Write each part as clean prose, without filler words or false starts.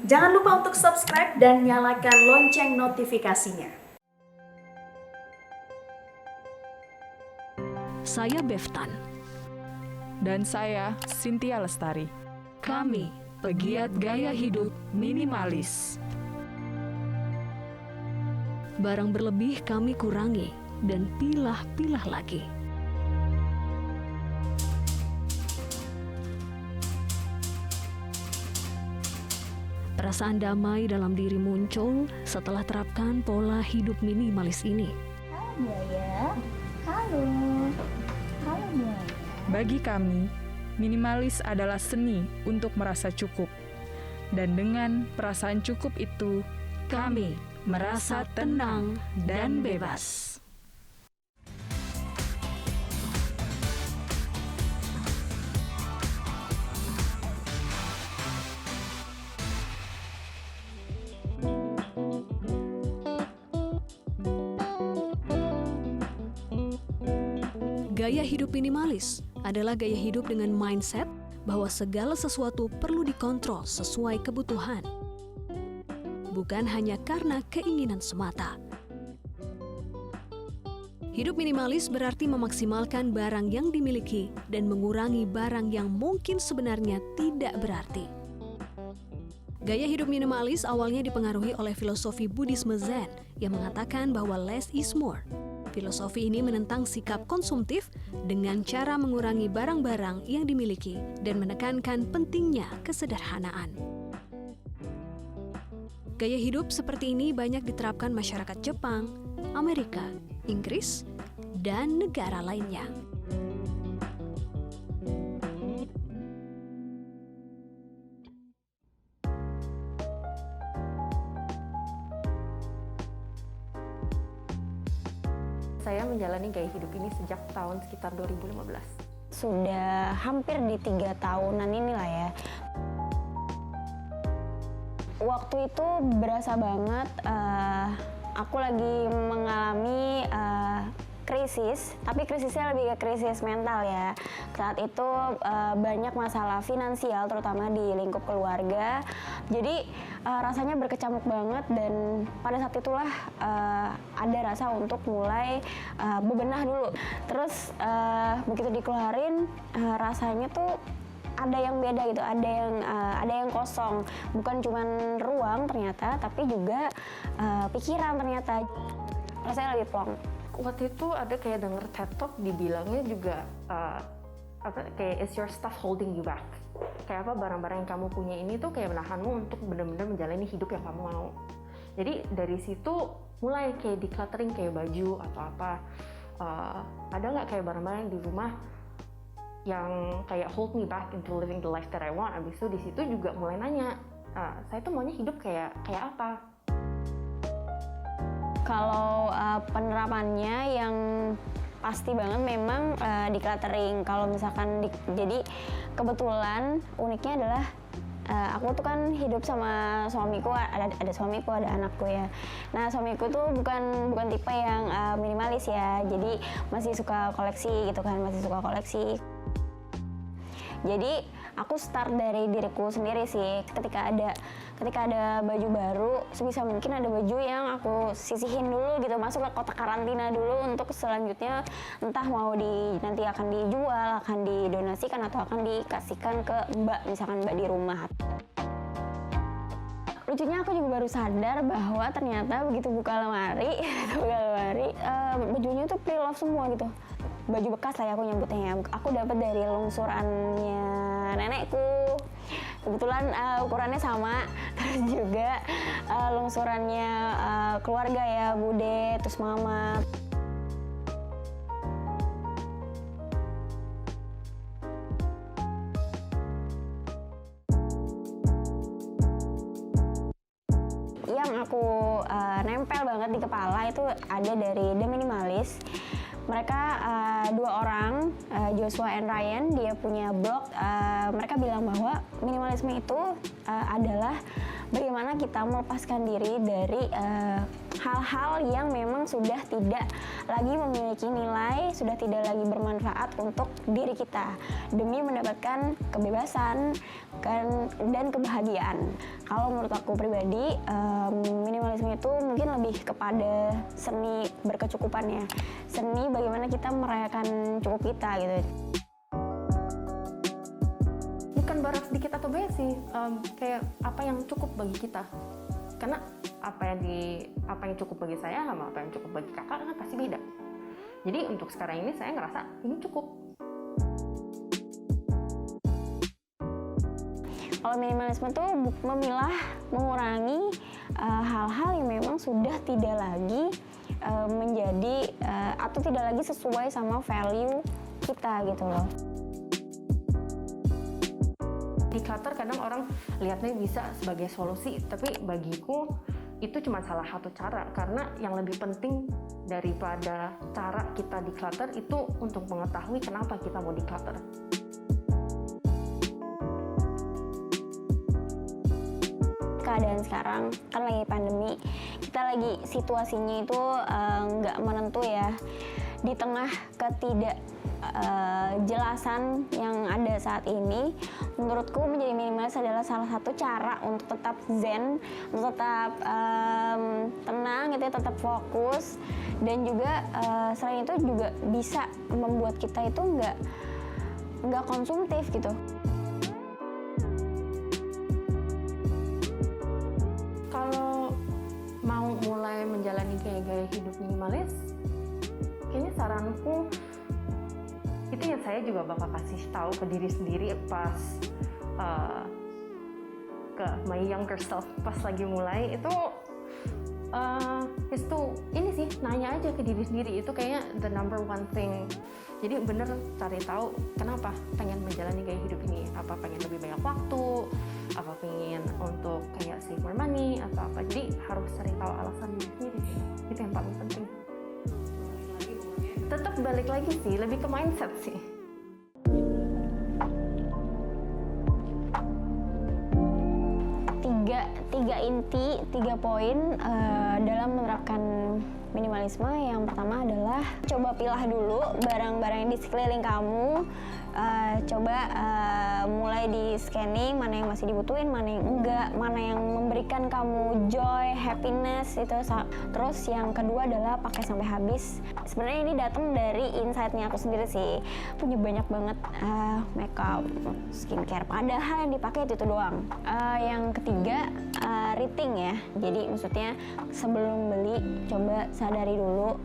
Jangan lupa untuk subscribe dan nyalakan lonceng notifikasinya. Saya Beftan. Dan saya Cynthia Lestari. Kami pegiat gaya hidup minimalis. Barang berlebih kami kurangi dan pilah-pilah lagi. Perasaan damai dalam diri muncul setelah terapkan pola hidup minimalis ini. Halo Buaya. Halo. Halo Buaya. Bagi kami, minimalis adalah seni untuk merasa cukup. Dan dengan perasaan cukup itu, Kami merasa tenang dan bebas. Gaya hidup minimalis adalah gaya hidup dengan mindset bahwa segala sesuatu perlu dikontrol sesuai kebutuhan, bukan hanya karena keinginan semata. Hidup minimalis berarti memaksimalkan barang yang dimiliki dan mengurangi barang yang mungkin sebenarnya tidak berarti. Gaya hidup minimalis awalnya dipengaruhi oleh filosofi Buddhisme Zen yang mengatakan bahwa less is more. Filosofi ini menentang sikap konsumtif dengan cara mengurangi barang-barang yang dimiliki dan menekankan pentingnya kesederhanaan. Gaya hidup seperti ini banyak diterapkan masyarakat Jepang, Amerika, Inggris, dan negara lainnya. Saya menjalani gaya hidup ini sejak tahun sekitar 2015. Sudah hampir di 3 tahunan inilah ya. Waktu itu berasa banget aku lagi mengalami krisis, tapi krisisnya lebih ke krisis mental ya. Saat itu banyak masalah finansial, terutama di lingkup keluarga. Jadi rasanya berkecamuk banget dan pada saat itulah ada rasa untuk mulai bebenah dulu. Terus begitu dikeluarin rasanya tuh ada yang beda gitu, ada yang kosong, bukan cuman ruang ternyata, tapi juga pikiran ternyata. Rasanya lebih plong. Waktu itu ada kayak denger TED Talk dibilangnya juga kayak is your stuff holding you back. Kayak apa barang-barang yang kamu punya ini tuh kayak menahanmu untuk benar-benar menjalani hidup yang kamu mau. Jadi dari situ mulai kayak decluttering kayak baju atau apa. Ada nggak kayak barang-barang di rumah yang kayak hold me back into living the life that I want. Abis itu di situ juga mulai nanya, saya tuh maunya hidup kayak apa? Kalau penerapannya yang pasti banget memang decluttering. Kalau misalkan jadi kebetulan uniknya adalah aku tuh kan hidup sama suamiku, ada suamiku, ada anakku ya. Nah suamiku tuh bukan tipe yang minimalis ya, jadi masih suka koleksi gitu kan, masih suka koleksi. Jadi aku start dari diriku sendiri sih. Ketika ada baju baru, sebisa mungkin ada baju yang aku sisihin dulu gitu, masuk ke kotak karantina dulu untuk selanjutnya entah mau nanti akan dijual, akan didonasikan atau akan dikasihkan ke mbak, misalkan mbak di rumah. Lucunya aku juga baru sadar bahwa ternyata begitu buka lemari, bajunya tuh pre-love semua gitu. Baju bekas lah ya aku nyebutnya ya. Aku dapat dari lungsurannya nenekku. Kebetulan ukurannya sama. Terus juga lungsurannya keluarga ya, bude, terus mama. Yang aku nempel banget di kepala itu ada dari The Minimalist. Mereka 2 orang, Joshua and Ryan, dia punya blog. Mereka bilang bahwa minimalisme itu adalah bagaimana kita melepaskan diri dari hal-hal yang memang sudah tidak lagi memiliki nilai, sudah tidak lagi bermanfaat untuk diri kita demi mendapatkan kebebasan dan kebahagiaan. Kalau menurut aku pribadi, minimalisme itu mungkin lebih kepada seni berkecukupannya, seni bagaimana kita merayakan cukup kita gitu. Bukan barang sedikit atau banyak sih, kayak apa yang cukup bagi kita. Karena apa yang cukup bagi saya sama apa yang cukup bagi kakak kan pasti beda. Jadi untuk sekarang ini saya ngerasa ini cukup. Kalau minimalisme tuh memilah, mengurangi hal-hal yang memang sudah tidak lagi menjadi atau tidak lagi sesuai sama value kita gitu loh. Declutter kadang orang lihatnya bisa sebagai solusi, tapi bagiku itu cuma salah satu cara, karena yang lebih penting daripada cara kita declutter itu untuk mengetahui kenapa kita mau declutter. Keadaan sekarang kan lagi pandemi, kita lagi situasinya itu nggak menentu ya. Di tengah ketidakjelasan yang ada saat ini, menurutku menjadi minimalis adalah salah satu cara untuk tetap zen, untuk tetap tenang gitu ya, tetap fokus, dan juga selain itu juga bisa membuat kita itu nggak konsumtif gitu. Kalau mau mulai menjalani kayak gaya hidup minimalis, kayaknya saranku itu yang saya juga bakal kasih tahu ke diri sendiri pas ke my younger self pas lagi mulai itu ini sih, nanya aja ke diri sendiri, itu kayaknya the number one thing. Jadi bener cari tahu kenapa pengen menjalani gaya hidup ini, apa pengen lebih banyak waktu, apa pengen untuk kayak save more money atau apa. Jadi harus cari tahu alasannya sendiri sih, itu yang paling penting. Tetap balik lagi sih, lebih ke mindset sih. Tiga inti, 3 poin dalam menerapkan minimalisme. Yang pertama adalah coba pilah dulu barang-barang di sekeliling kamu. Coba mulai di scanning mana yang masih dibutuhin, mana yang enggak, mana yang memberikan kamu joy, happiness itu. Terus yang kedua adalah pakai sampai habis. Sebenarnya ini datang dari insight-nya aku sendiri sih. Punya banyak banget makeup, skincare, padahal yang dipakai itu doang. Yang ketiga rating ya. Jadi maksudnya sebelum beli coba sadari dulu,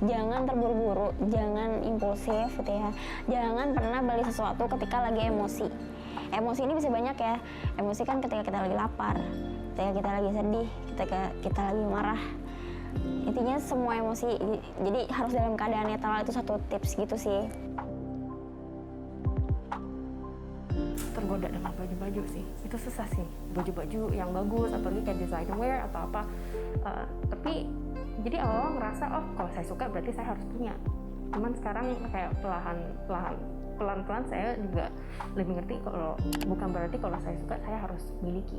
jangan terburu-buru, jangan impulsif gitu ya. Jangan pernah beli sesuatu ketika lagi emosi. Emosi ini bisa banyak ya. Emosi kan ketika kita lagi lapar, ketika kita lagi sedih, ketika kita lagi marah. Intinya semua emosi. Jadi harus dalam keadaan netral, itu satu tips gitu sih. Tergoda dengan baju-baju sih, itu susah sih. Baju-baju yang bagus, apalagi kayak designer wear atau apa. Tapi jadi awal ngerasa, oh kalau saya suka berarti saya harus punya. Cuman sekarang kayak pelan-pelan saya juga lebih ngerti kalau bukan berarti kalau saya suka saya harus miliki.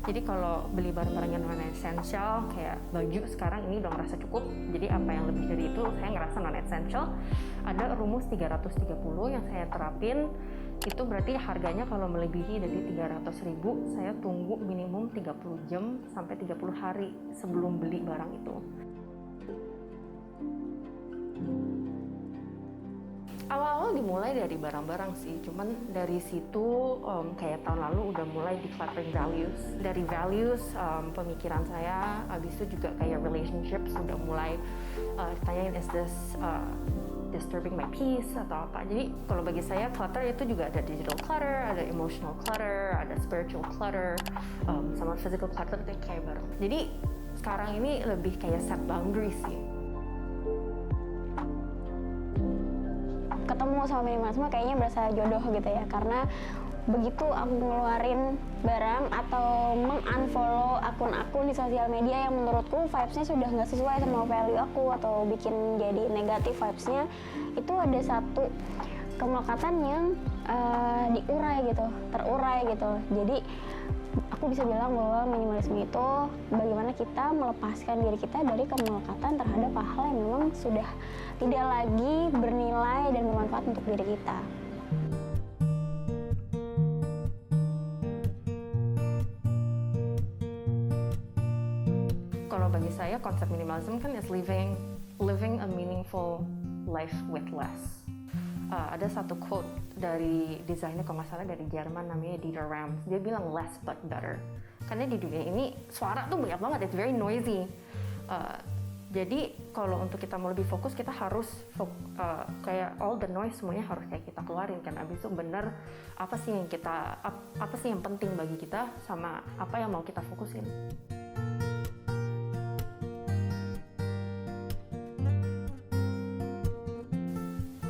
Jadi kalau beli barang-barang yang non-essential kayak baju sekarang ini udah ngerasa cukup. Jadi apa yang lebih dari itu saya ngerasa non-essential. Ada rumus 330 yang saya terapin. Itu berarti harganya kalau melebihi dari 300.000, saya tunggu minimum 30 jam sampai 30 hari sebelum beli barang itu. Awal-awal dimulai dari barang-barang sih, cuman dari situ kayak tahun lalu udah mulai decluttering values. Dari values, pemikiran saya, habis itu juga kayak relationships udah mulai tanyain, is this disturbing my peace atau apa. Jadi kalau bagi saya clutter itu juga ada digital clutter, ada emotional clutter, ada spiritual clutter, sama physical clutter itu kayak bareng. Jadi sekarang ini lebih kayak set boundaries sih. Ketemu sama minimalisme kayaknya berasa jodoh gitu ya, karena begitu aku ngeluarin barang atau mengunfollow akun-akun di sosial media yang menurutku vibes-nya sudah nggak sesuai sama value aku atau bikin jadi negatif vibes-nya, itu ada satu kemelekatan yang terurai gitu. Jadi aku aku bisa bilang bahwa minimalisme itu bagaimana kita melepaskan diri kita dari kemelekatan terhadap hal-hal yang memang sudah tidak lagi bernilai dan bermanfaat untuk diri kita. Kalau bagi saya konsep minimalism kan is living a meaningful life with less. Ada satu quote dari desainer kalau nggak salah dari Jerman namanya Dieter Rams. Dia bilang less but better. Karena di dunia ini suara tuh banyak banget, it's very noisy. Jadi kalau untuk kita mau lebih fokus, kita harus kayak all the noise semuanya harus kayak kita keluarin kan. Abis itu bener apa sih yang penting bagi kita sama apa yang mau kita fokusin.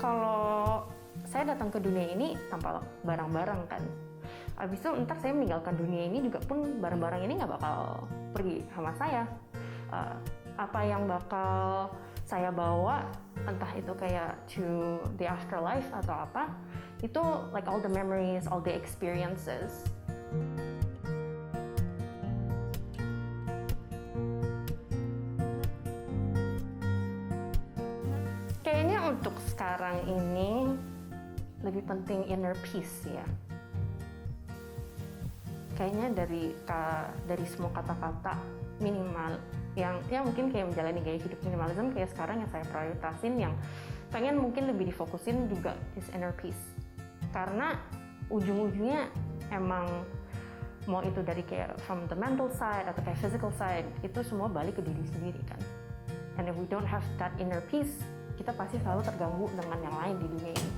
Kalau saya datang ke dunia ini tanpa barang-barang kan, abis itu ntar saya meninggalkan dunia ini juga pun barang-barang ini nggak bakal pergi sama saya. Apa yang bakal saya bawa, entah itu kayak to the afterlife atau apa, itu like all the memories, all the experiences. Kayaknya untuk sekarang ini lebih penting inner peace ya. Kayaknya dari semua kata-kata minimal yang mungkin kayak menjalani gaya hidup minimalism kayak sekarang yang saya prioritasin, yang pengen mungkin lebih difokusin juga is inner peace. Karena ujung-ujungnya emang mau itu dari kayak from the mental side atau kayak physical side, itu semua balik ke diri sendiri kan. And if we don't have that inner peace, kita pasti selalu terganggu dengan yang lain di dunia ini.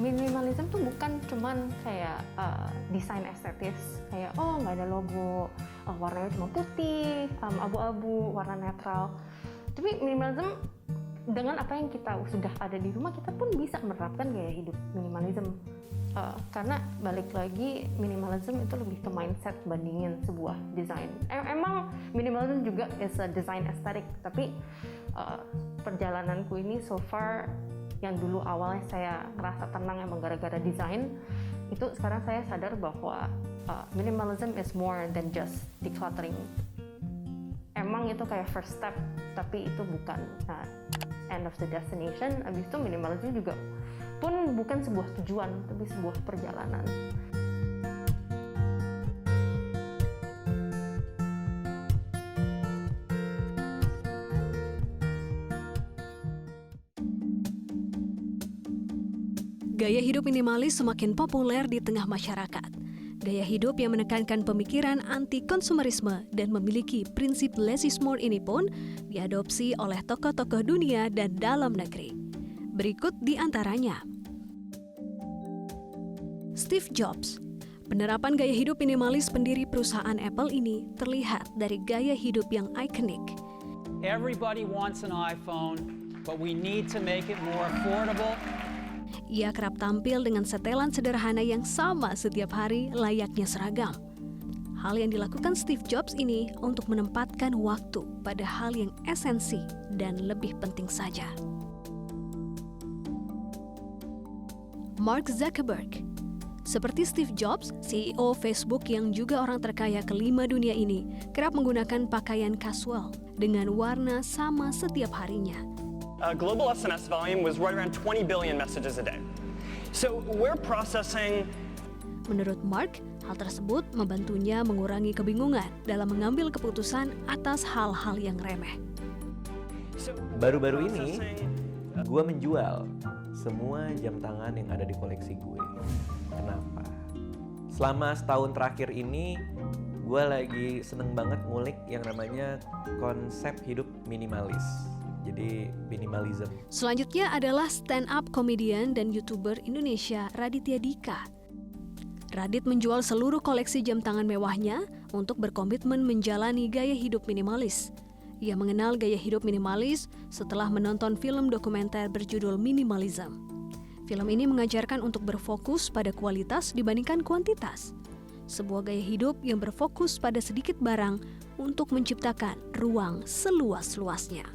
Minimalism tuh bukan cuman kayak desain estetis, kayak nggak ada logo, warnanya cuma putih, abu-abu, warna netral. Tapi minimalism dengan apa yang kita sudah ada di rumah, kita pun bisa menerapkan gaya hidup minimalism. Karena balik lagi minimalism itu lebih ke mindset bandingin sebuah desain. Emang minimalism juga is a design aesthetic, tapi perjalananku ini so far, yang dulu awalnya saya ngerasa tenang emang gara-gara desain, itu sekarang saya sadar bahwa minimalism is more than just decluttering. Emang itu kayak first step, tapi itu bukan end of the destination. Abis itu minimalism juga pun bukan sebuah tujuan, tapi sebuah perjalanan. Gaya hidup minimalis semakin populer di tengah masyarakat. Gaya hidup yang menekankan pemikiran anti-konsumerisme dan memiliki prinsip less is more ini pun diadopsi oleh tokoh-tokoh dunia dan dalam negeri. Berikut di antaranya. Steve Jobs. Penerapan gaya hidup minimalis pendiri perusahaan Apple ini terlihat dari gaya hidup yang ikonik. Everybody wants an iPhone, but we need to make it more affordable. Ia kerap tampil dengan setelan sederhana yang sama setiap hari layaknya seragam. Hal yang dilakukan Steve Jobs ini untuk menempatkan waktu pada hal yang esensi dan lebih penting saja. Mark Zuckerberg. Seperti Steve Jobs, CEO Facebook yang juga orang terkaya kelima dunia ini, kerap menggunakan pakaian kasual dengan warna sama setiap harinya. Global SMS volume was right around 20 billion messages a day. So we're processing. Menurut Mark, hal tersebut membantunya mengurangi kebingungan dalam mengambil keputusan atas hal-hal yang remeh. Baru-baru ini, gue menjual semua jam tangan yang ada di koleksi gue. Kenapa? Selama setahun terakhir ini, gue lagi seneng banget ngulik yang namanya konsep hidup minimalis. Jadi minimalism. Selanjutnya adalah stand-up komedian dan YouTuber Indonesia Raditya Dika. Radit menjual seluruh koleksi jam tangan mewahnya untuk berkomitmen menjalani gaya hidup minimalis. Ia mengenal gaya hidup minimalis setelah menonton film dokumenter berjudul Minimalism. Film ini mengajarkan untuk berfokus pada kualitas dibandingkan kuantitas. Sebuah gaya hidup yang berfokus pada sedikit barang untuk menciptakan ruang seluas-luasnya.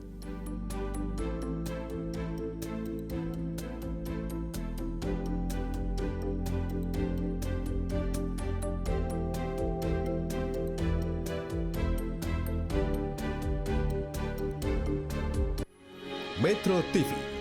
Metro TV.